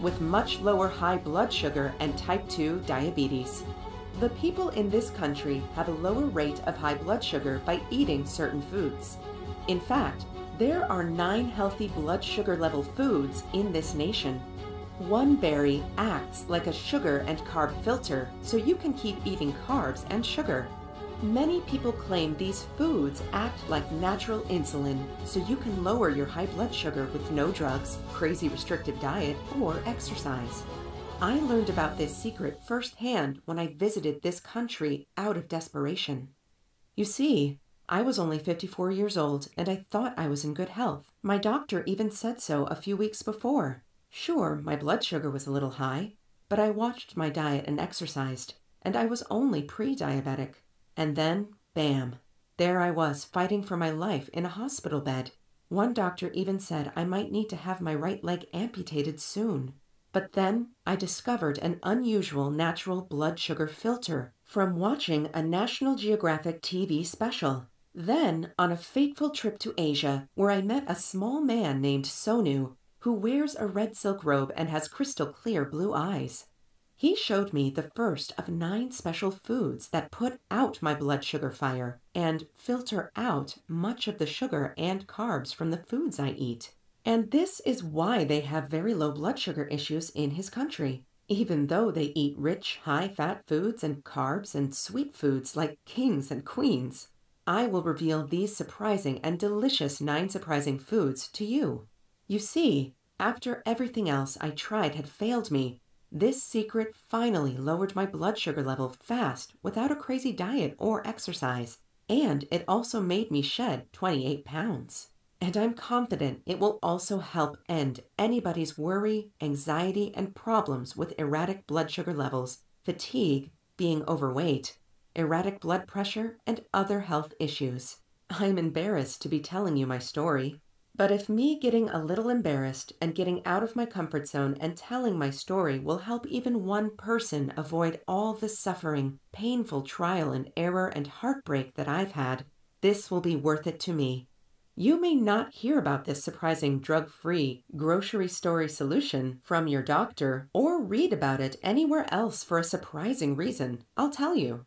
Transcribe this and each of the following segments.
with much lower high blood sugar and type 2 diabetes. The people in this country have a lower rate of high blood sugar by eating certain foods. In fact, there are 9 healthy blood sugar level foods in this nation. One berry acts like a sugar and carb filter, so you can keep eating carbs and sugar. Many people claim these foods act like natural insulin, so you can lower your high blood sugar with no drugs, crazy restrictive diet, or exercise. I learned about this secret firsthand when I visited this country out of desperation. You see, I was only 54 years old and I thought I was in good health. My doctor even said so a few weeks before. Sure, my blood sugar was a little high, but I watched my diet and exercised, and I was only pre-diabetic. And then, bam, there I was fighting for my life in a hospital bed. One doctor even said I might need to have my right leg amputated soon. But then I discovered an unusual natural blood sugar filter from watching a National Geographic TV special. Then on a fateful trip to Asia, where I met a small man named Sonu, who wears a red silk robe and has crystal clear blue eyes. He showed me the first of 9 special foods that put out my blood sugar fire and filter out much of the sugar and carbs from the foods I eat. And this is why they have very low blood sugar issues in his country, even though they eat rich, high-fat foods and carbs and sweet foods like kings and queens. I will reveal these surprising and delicious 9 surprising foods to you. You see, after everything else I tried had failed me, this secret finally lowered my blood sugar level fast without a crazy diet or exercise, and it also made me shed 28 pounds. And I'm confident it will also help end anybody's worry, anxiety, and problems with erratic blood sugar levels, fatigue, being overweight, erratic blood pressure, and other health issues. I'm embarrassed to be telling you my story. But if me getting a little embarrassed and getting out of my comfort zone and telling my story will help even one person avoid all the suffering, painful trial and error and heartbreak that I've had, this will be worth it to me. You may not hear about this surprising drug-free grocery store solution from your doctor or read about it anywhere else for a surprising reason. I'll tell you.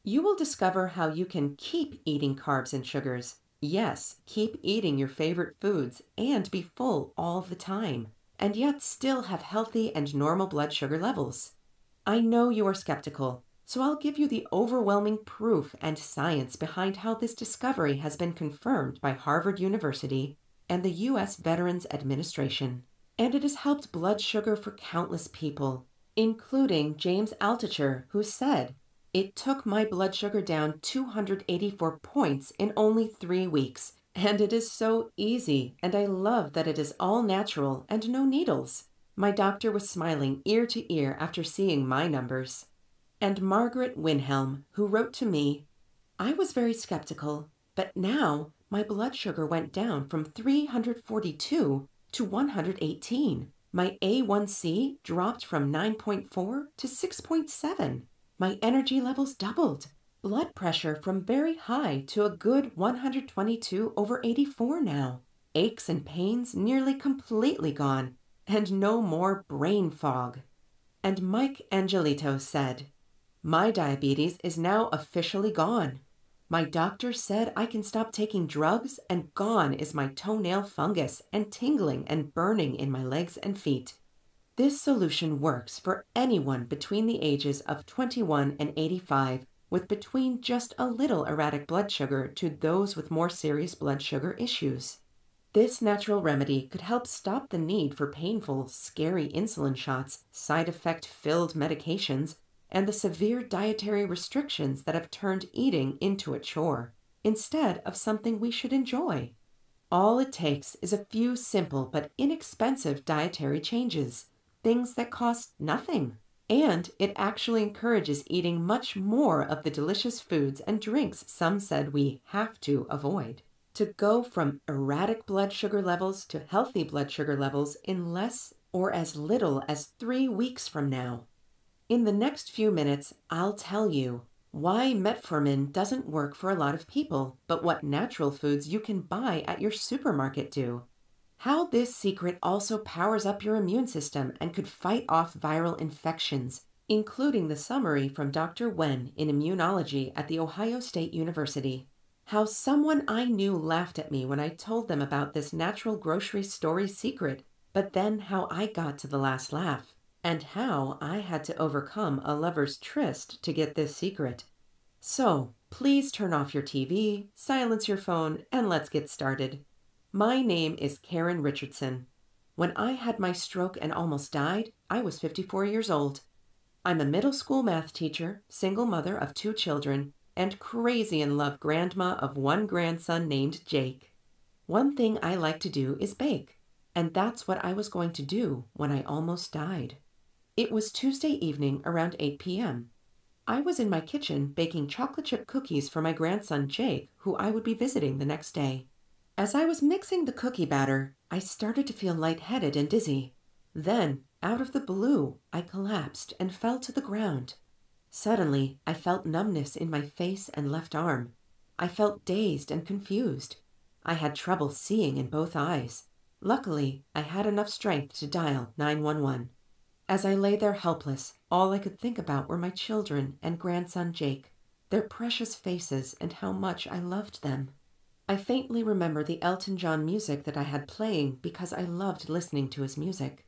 You will discover how you can keep eating carbs and sugars. Yes, keep eating your favorite foods and be full all the time, and yet still have healthy and normal blood sugar levels. I know you are skeptical, so I'll give you the overwhelming proof and science behind how this discovery has been confirmed by Harvard University and the U.S. Veterans Administration. And it has helped blood sugar for countless people, including James Altucher, who said, "It took my blood sugar down 284 points in only 3 weeks, and it is so easy, and I love that it is all natural and no needles." My doctor was smiling ear to ear after seeing my numbers. And Margaret Winhelm, who wrote to me, "I was very skeptical, but now my blood sugar went down from 342 to 118. My A1C dropped from 9.4 to 6.7. My energy levels doubled. Blood pressure from very high to a good 122/84 now. Aches and pains nearly completely gone. And no more brain fog." And Mike Angelito said, "My diabetes is now officially gone. My doctor said I can stop taking drugs, and gone is my toenail fungus and tingling and burning in my legs and feet." This solution works for anyone between the ages of 21 and 85 with between just a little erratic blood sugar to those with more serious blood sugar issues. This natural remedy could help stop the need for painful, scary insulin shots, side effect-filled medications, and the severe dietary restrictions that have turned eating into a chore, instead of something we should enjoy. All it takes is a few simple but inexpensive dietary changes. Things that cost nothing. And it actually encourages eating much more of the delicious foods and drinks some said we have to avoid. To go from erratic blood sugar levels to healthy blood sugar levels in less or as little as 3 weeks from now. In the next few minutes, I'll tell you why metformin doesn't work for a lot of people, but what natural foods you can buy at your supermarket do. how this secret also powers up your immune system and could fight off viral infections, including the summary from Dr. Wen in immunology at The Ohio State University. How someone I knew laughed at me when I told them about this natural grocery story secret, but then how I got to the last laugh, and how I had to overcome a lover's tryst to get this secret. So, please turn off your TV, silence your phone, and let's get started. My name is Karen Richardson. When I had my stroke and almost died, I was 54 years old. I'm a middle school math teacher, single mother of 2 children, and crazy in love grandma of 1 grandson named Jake. One thing I like to do is bake, and that's what I was going to do when I almost died. It was Tuesday evening around 8 p.m. I was in my kitchen baking chocolate chip cookies for my grandson Jake, who I would be visiting the next day. As I was mixing the cookie batter, I started to feel lightheaded and dizzy. Then, out of the blue, I collapsed and fell to the ground. Suddenly, I felt numbness in my face and left arm. I felt dazed and confused. I had trouble seeing in both eyes. Luckily, I had enough strength to dial 911. As I lay there helpless, all I could think about were my children and grandson Jake, their precious faces and how much I loved them. I faintly remember the Elton John music that I had playing because I loved listening to his music.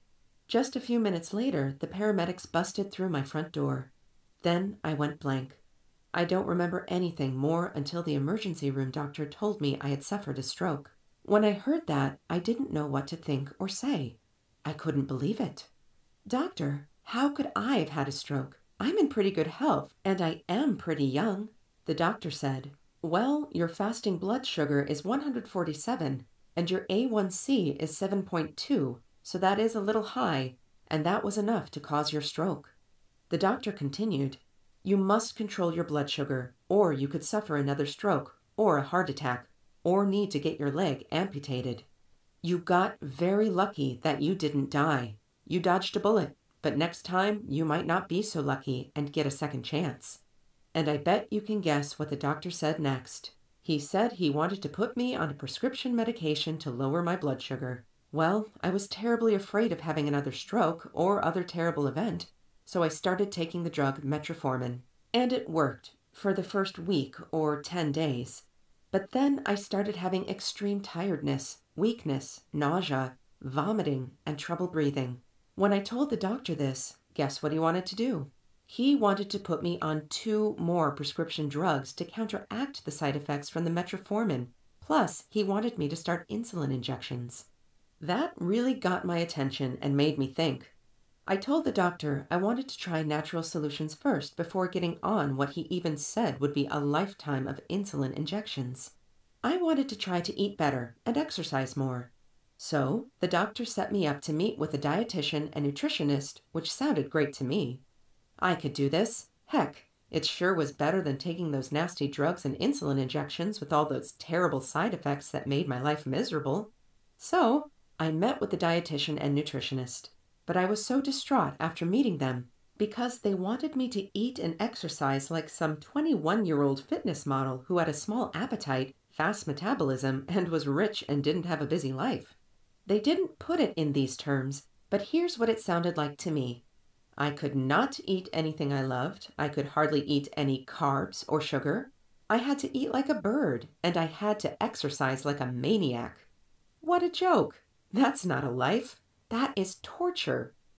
Just a few minutes later, the paramedics busted through my front door. Then I went blank. I don't remember anything more until the emergency room doctor told me I had suffered a stroke. When I heard that, I didn't know what to think or say. I couldn't believe it. "Doctor, how could I have had a stroke? I'm in pretty good health, and I am pretty young." The doctor said, "Well, your fasting blood sugar is 147, and your A1C is 7.2, so that is a little high, and that was enough to cause your stroke." The doctor continued, "You must control your blood sugar, or you could suffer another stroke, or a heart attack, or need to get your leg amputated. You got very lucky that you didn't die. You dodged a bullet, but next time you might not be so lucky and get a second chance." And I bet you can guess what the doctor said next. He said he wanted to put me on a prescription medication to lower my blood sugar. Well, I was terribly afraid of having another stroke or other terrible event, so I started taking the drug metformin. And it worked for the first week or 10 days. But then I started having extreme tiredness, weakness, nausea, vomiting, and trouble breathing. When I told the doctor this, guess what he wanted to do? He wanted to put me on 2 more prescription drugs to counteract the side effects from the metformin. Plus, he wanted me to start insulin injections. That really got my attention and made me think. I told the doctor I wanted to try natural solutions first before getting on what he even said would be a lifetime of insulin injections. I wanted to try to eat better and exercise more. So, the doctor set me up to meet with a dietitian and nutritionist, which sounded great to me. I could do this. Heck, it sure was better than taking those nasty drugs and insulin injections with all those terrible side effects that made my life miserable. So, I met with the dietitian and nutritionist. But I was so distraught after meeting them because they wanted me to eat and exercise like some 21-year-old fitness model who had a small appetite, fast metabolism, and was rich and didn't have a busy life. They didn't put it in these terms, but here's what it sounded like to me. I could not eat anything I loved. I could hardly eat any carbs or sugar. I had to eat like a bird, and I had to exercise like a maniac. What a joke! That's not a life. That is torture.